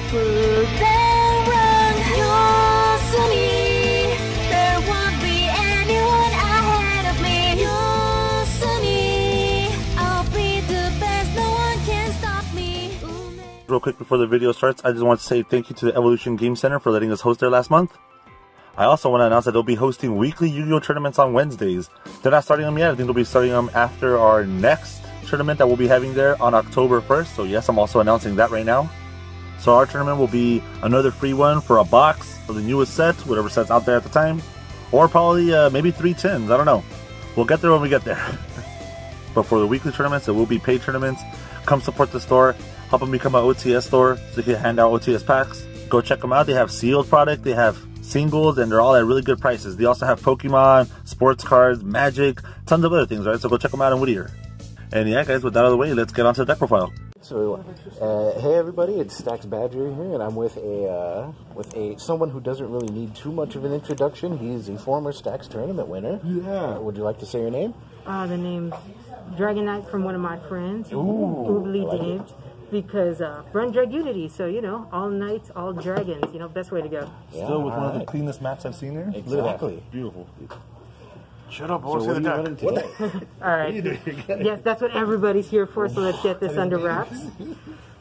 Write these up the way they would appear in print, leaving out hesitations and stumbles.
Prove them wrong, you'll me. There won't be anyone ahead of me. You'll me. I'll be the best, no one can stop me. Real quick before the video starts, I just want to say thank you to the Evolution Game Center for letting us host there last month. I also want to announce that they'll be hosting weekly Yu-Gi-Oh tournaments on Wednesdays. They're not starting them yet. I think they'll be starting them after our next tournament that we'll be having there on October 1st. So yes, I'm also announcing that right now. So our tournament will be another free one for a box of the newest set, whatever set's out there at the time. Or probably maybe 3 tins, I don't know. We'll get there when we get there. But for the weekly tournaments, it will be paid tournaments. Come support the store. Help them become an OTS store so they can hand out OTS packs. Go check them out. They have sealed product. They have singles, and they're all at really good prices. They also have Pokemon, sports cards, Magic, tons of other things, right? So go check them out in Whittier. And yeah, guys, with that out of the way, let's get on to the deck profile. So, hey everybody, it's Stackz Gaming here, and I'm with someone who doesn't really need too much of an introduction. He's a former Stackz tournament winner. Yeah. Would you like to say your name? The name's Dragunity from one of my friends. Blvd. Because run Dragunity, so you know, all knights, all dragons, you know, best way to go. Yeah, still with one of the cleanest maps I've seen there. Exactly. Beautiful. Shut up, so what are you running today? Alright. Yes, that's what everybody's here for, so let's get this under wraps.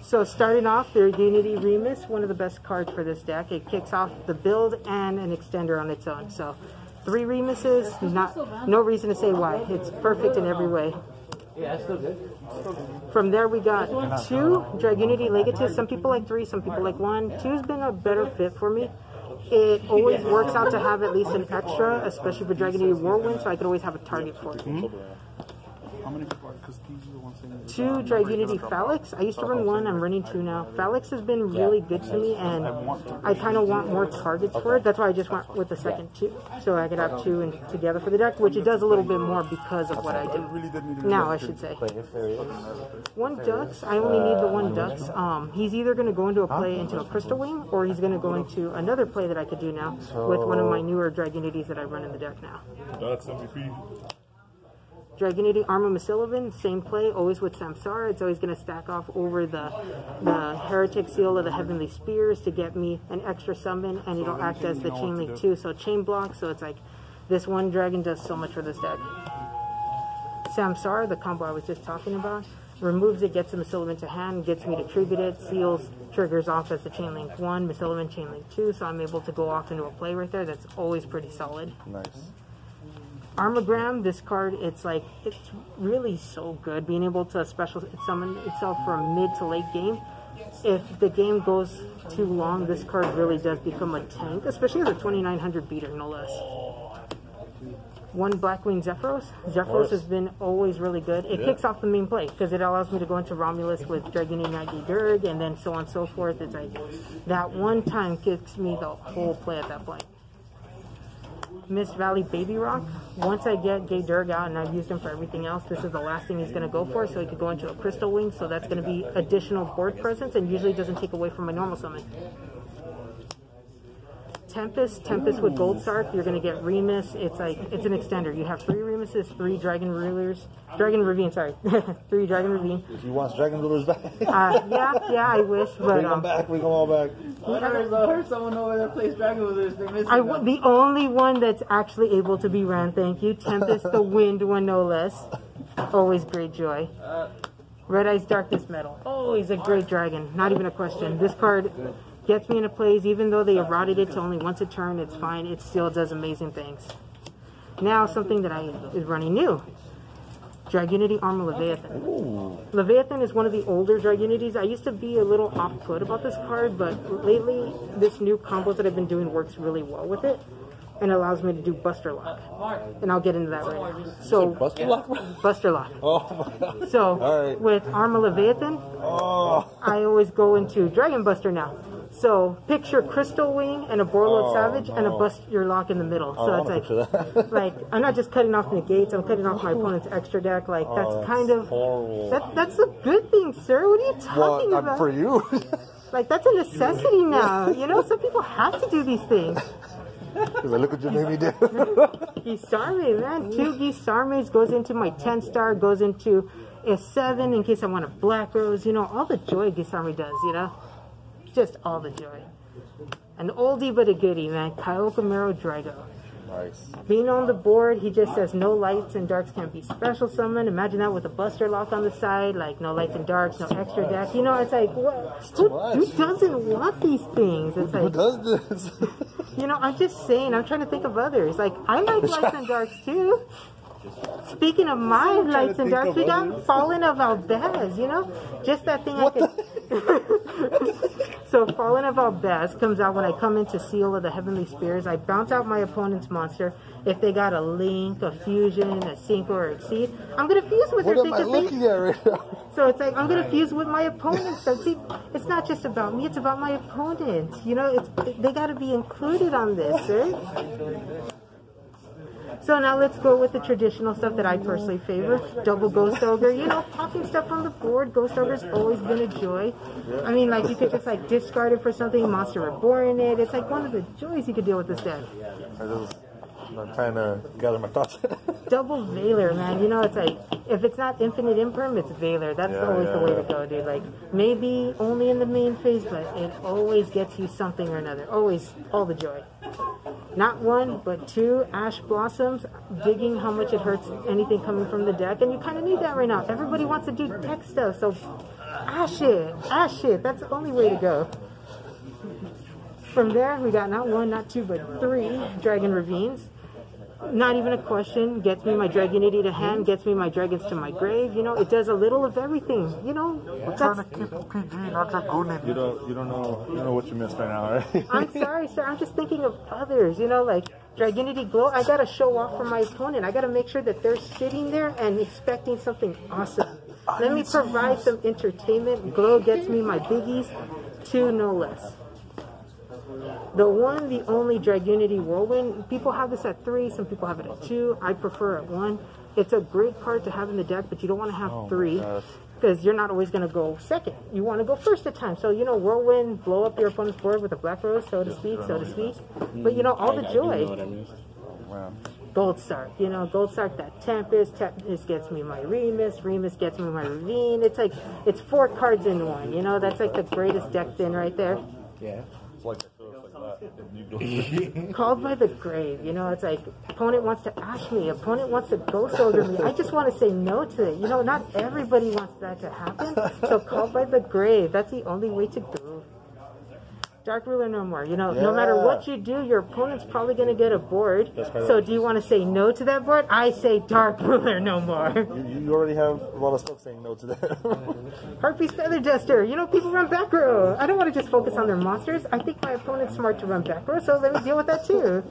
So starting off, the Dragunity Remus, one of the best cards for this deck. It kicks off the build and an extender on its own. So 3 Remuses, no reason to say why. It's perfect in every way. Yeah, it's still good. From there we got 2 Dragunity Legatus. Some people like 3, some people like 1. 2's been a better fit for me. It always works out to have at least an extra, especially for Dragunity Whirlwind, so I could always have a target for it. How many people are, because these are the ones saying 2 Dragunity Phalix. I used to run 1, I'm running 2 now. Phalix has been really good to me, and I kind of want more targets for it. That's why I just went with the second 2, so I could have 2 together for the deck, which it does a little bit more because of what I do. Now, I should say. 1 Dux, I only need the 1 Dux. He's either going to go into a play into a Crystal Wing, or he's going to go into another play that I could do now with one of my newer Dragunities that I run in the deck now. Dux MVP. Dragunity Arma Masillivan, same play, always with Samsara. It's always going to stack off over the Heretic Seal of the Heavenly Spears to get me an extra summon, and it'll act as the Chain Link too. So chain block, so it's like this 1 dragon does so much for this deck. Samsara, the combo I was just talking about, removes it, gets the Masillivan to hand, gets me to tribute it, seals, triggers off as the Chain Link 1, Masillivan Chain Link 2, so I'm able to go off into a play right there. That's always pretty solid. Nice. Armagram, this card, it's really so good. Being able to special summon itself from mid to late game. If the game goes too long, this card really does become a tank, especially as a 2900 beater, no less. 1 Blackwing Zephyros. Zephyros has been always really good. It kicks off the main play, because it allows me to go into Romulus with Dragunity Knight Durg, and then so on and so forth. It's like, that one time kicks me the whole play at that point. Mist Valley Baby Rock. Once I get Gay Durg out and I've used him for everything else, this is the last thing he's going to go for, so he could go into a Crystal Wing, so that's going to be additional board presence and usually doesn't take away from my normal summon. Tempest with Gold Sark, you're going to get Remus. It's an extender. You have 3 Remuses, 3 Dragon Rulers. Dragon Ravine, sorry. 3 Dragon Ravine. If you want Dragon Rulers back. Yeah, I wish. But, bring them back, bring them all back. I heard someone over there plays Dragon Rulers. They're missing them. The only one that's actually able to be ran, thank you. Tempest, the wind one, no less. Always great joy. Red Eyes Darkness Metal. Always a great dragon. Not even a question. This card gets me into plays, even though they eroded it to only once a turn, it's fine. It still does amazing things. Now, something that is running new. Dragunity Arma Leviathan. Ooh. Leviathan is one of the older Dragunities. I used to be a little off-put about this card, but lately, this new combos that I've been doing works really well with it, and allows me to do Buster Lock. And I'll get into that right now. So, Buster Lock? Buster Lock. Oh my God. So, with Arma Leviathan, I always go into Dragon Buster now. So picture Crystal Wing and a Borlord Savage and a Bust Your Lock in the middle. So it's like I'm not just cutting off negates, I'm cutting off my opponent's extra deck. Like that's kind of that's a good thing, sir. What are you talking about? For you. Like that's a necessity now. You know, some people have to do these things. Because look what you made me do. Gisarme, man. 2 Gisarmes goes into my 10-star, goes into a 7 in case I want a Black Rose. You know, all the joy Gisarme does, you know. just all the joy. An oldie but a goodie, man. Kyle Camaro Drago. Nice. Being on the board, he just says no lights and darks can be special summoned. Imagine that with a buster lock on the side, like no lights and darks, no extra deck. You know, it's like, what? Who doesn't want these things? It's like, Who does this? you know, I'm just saying, I'm trying to think of others. Like, I like lights and darks too. Speaking of my lights and darks, we got Fallen of Valdez, you know? Just that thing I could... So Fallen of Valdez comes out when I come into Seal of the Heavenly Spears. I bounce out my opponent's monster. If they got a Link, a Fusion, a Sync, or Exceed, I'm going to fuse with her. What am I looking at right now? So it's like, I'm going to fuse with my opponents. So see, it's not just about me, it's about my opponents. You know, they got to be included on this, right? So now let's go with the traditional stuff that I personally favor. Double Ghost Ogre. You know, popping stuff on the board. Ghost Ogre's always been a joy. I mean, like, you could just, like, discard it for something. Monster Reborn it. It's, like, one of the joys you could deal with this deck. I'm trying to gather my thoughts. Double Veiler, man. You know, it's like, if it's not Infinite Imperm, it's Veiler. That's always the way to go, dude. Like, maybe only in the main phase, but it always gets you something or another. Always, all the joy. Not one, but two Ash Blossoms, digging how much it hurts anything coming from the deck. And you kind of need that right now. Everybody wants to do tech stuff, so ash it. That's the only way to go. From there, we got not one, not two, but three Dragon Ravines. Not even a question. Gets me my Dragunity to hand, gets me my dragons to my grave. You know, it does a little of everything. You know, we're trying to keep it PG, not Dragunity. You don't know what you missed right now, right? I'm sorry, sir. I'm just thinking of others. You know, like Dragunity Glow. I gotta show off for my opponent. I gotta make sure that they're sitting there and expecting something awesome. Let me provide some entertainment. Glow gets me my biggies, two no less. The one, the only Dragunity Whirlwind. People have this at 3, some people have it at 2. I prefer at 1. It's a great card to have in the deck, but you don't want to have 3 because you're not always going to go second. You want to go first at times. So, you know, Whirlwind, blow up your opponent's board with a Black Rose, so to speak. But, you know, all the joy. Gold Sark, you know, Gold Sark, that Tempest gets me my Remus gets me my Ravine. It's like, it's 4 cards in one, you know, that's like the greatest deck thin right there. Yeah. Called by the Grave, you know, it's like opponent wants to ash me, opponent wants to Ghost Ogre me. I just want to say no to it. You know, not everybody wants that to happen. So Called by the Grave, that's the only way to go. Dark Ruler no more. You know, no matter what you do, your opponent's probably going to get a board. So do you want to say no to that board? I say Dark Ruler no more. You already have a lot of stuff saying no to that. Harpy's Feather Duster. You know, people run back row. I don't want to just focus on their monsters. I think my opponent's smart to run back row, so let me deal with that too.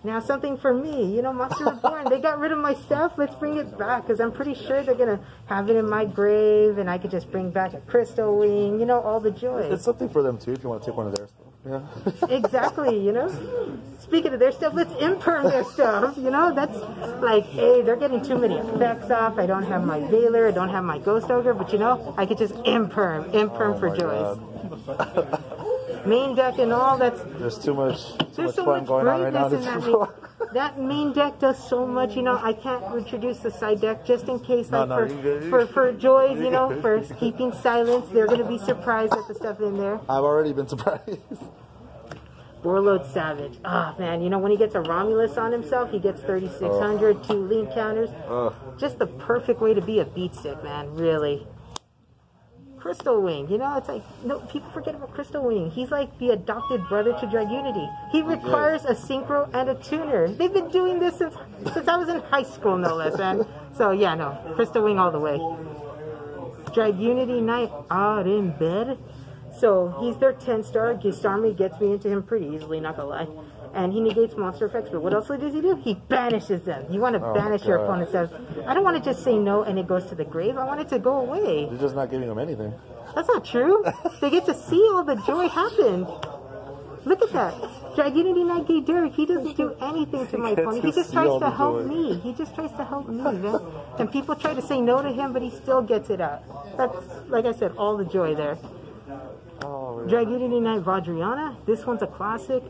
Now something for me, you know, Monster Reborn, they got rid of my stuff, let's bring it back, because I'm pretty sure they're going to have it in my grave, and I could just bring back a Crystal Wing, you know, all the joy. It's something for them too, if you want to take one of their stuff. Yeah. Exactly, you know. Speaking of their stuff, let's imperm their stuff, you know, that's like, hey, they're getting too many effects off, I don't have my Veiler, I don't have my Ghost Ogre, but you know, I could just imperm for joys. Main deck and all, there's too much so fun going on right now. That main deck does so much, you know, I can't introduce the side deck just in case, like, for joys, you know, for keeping silence, they're going to be surprised at the stuff in there. I've already been surprised. Warlord Savage. Ah, oh, man, you know, when he gets a Romulus on himself, he gets 3,600, 2 Link counters. Just the perfect way to be a beat stick, man, really. Crystal Wing, you know, it's like, no, people forget about Crystal Wing. He's like the adopted brother to Dragunity. He requires a synchro and a tuner. They've been doing this since I was in high school, no less, man. So yeah, no, Crystal Wing all the way. Dragunity Knight out in bed. So he's their 10-star. Gisarmi gets me into him pretty easily, not gonna lie. And he negates monster effects, but what else does he do? He banishes them. You want to banish your opponent's stuff. I don't want to just say no and it goes to the grave. I want it to go away. You're just not giving them anything. That's not true. They get to see all the joy happen. Look at that. Dragunity Knight Gay Derek, he doesn't do anything to my opponent. He just tries to help me. He just tries to help me, man. And people try to say no to him, but he still gets it out. That's, like I said, all the joy there. Dragunity Knight Vadriana. This one's a classic.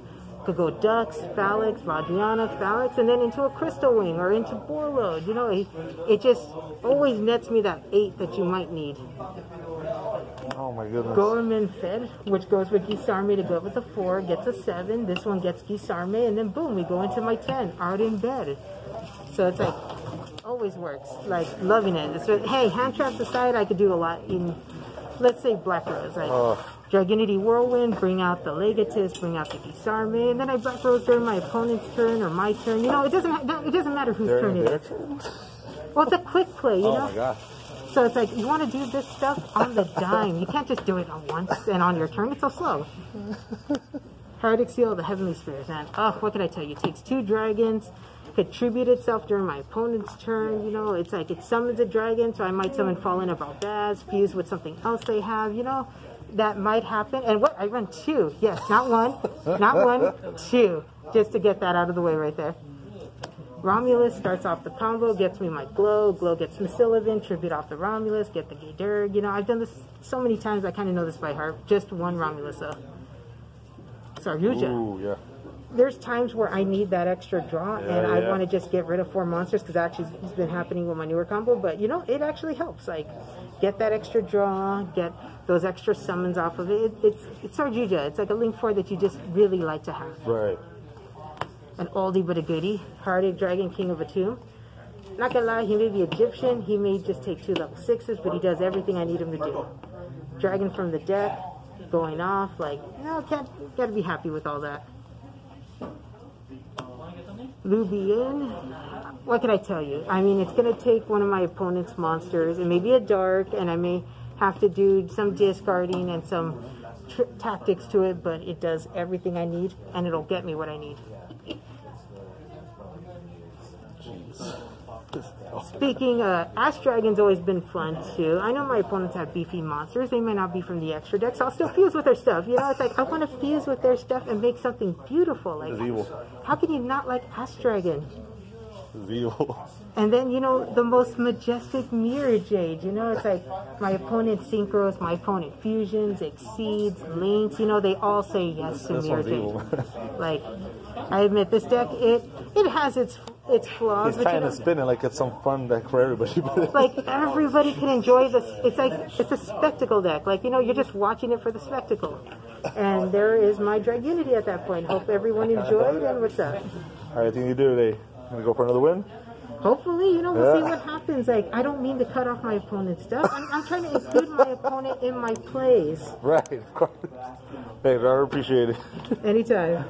Could go Dux, Phalanx, Vadriana, Phalanx, and then into a Crystal Wing or into Borload. You know, it just always nets me that 8 that you might need. Oh my goodness. Gorman Fed, which goes with Gisarme to go with the 4, gets a 7. This one gets Gisarme, and then boom, we go into my 10, Art in Bed. So it's like, always works. Like, loving it. It's, hey, hand traps aside, I could do a lot in, let's say, Black Rose. Like, Dragunity Whirlwind, bring out the Legatus, bring out the Gisarme, and then I Black Rose during my opponent's turn or my turn. You know, it doesn't matter whose turn it is. Well, it's a quick play, you know? Oh my gosh. So it's like, you want to do this stuff on the dime. You can't just do it on once and on your turn. It's so slow. Heretics Seal, the Heavenly Spirits, man. Oh, what can I tell you? It takes 2 dragons, contribute itself during my opponent's turn. You know, it's like it summons a dragon, so I might summon Fallen of Albaz, fuse with something else they have. You know, that might happen. And what? I run 2. Yes, not 1. Not 1, 2. Just to get that out of the way right there. Romulus starts off the combo, gets me my Glow. Glow gets Mesillivan, tribute off the Romulus, get the Gaydurg. You know, I've done this so many times, I kind of know this by heart. Just 1 Romulus, though. Saryuja. Ooh, yeah. There's times where I need that extra draw, and I want to just get rid of 4 monsters, because actually it's been happening with my newer combo. But, you know, it actually helps. Like, get that extra draw, get those extra summons off of it. It's Saryuja. It's like a Link 4 that you just really like to have. Right. An oldie but a goodie. Heartache Dragon, King of a Tomb. Not gonna lie, he may be Egyptian. He may just take 2 level 6s, but he does everything I need him to do. Dragon from the deck, going off. Like, you know, gotta be happy with all that. Lubian. What can I tell you? I mean, it's gonna take one of my opponent's monsters. It may be a dark, and I may have to do some discarding and some tactics to it, but it does everything I need, and it'll get me what I need. Speaking, Ash Dragon's always been fun too. I know my opponents have beefy monsters. They may not be from the extra deck, so I'll still fuse with their stuff. You know, it's like, I want to fuse with their stuff and make something beautiful. Like, how can you not like Ash Dragon? It's evil. And then, you know, the most majestic Mirror Jade. You know, it's like my opponent Synchros, my opponent Fusions, Exceeds, Links. You know, they all say yes to Mirror Jade. Like, I admit, this deck, it has its flaws. He's trying to spin it like it's some fun deck for everybody. Like, everybody can enjoy this. It's like, it's a spectacle deck. Like, you know, you're just watching it for the spectacle. And there is my Dragunity at that point. Hope everyone enjoyed, and what's up? All right, I think you do today. Gonna go for another win? Hopefully, you know, we'll see what happens. Like, I don't mean to cut off my opponent's stuff. I'm trying to include my opponent in my plays. Right, of course. Thanks, I appreciate it. Anytime.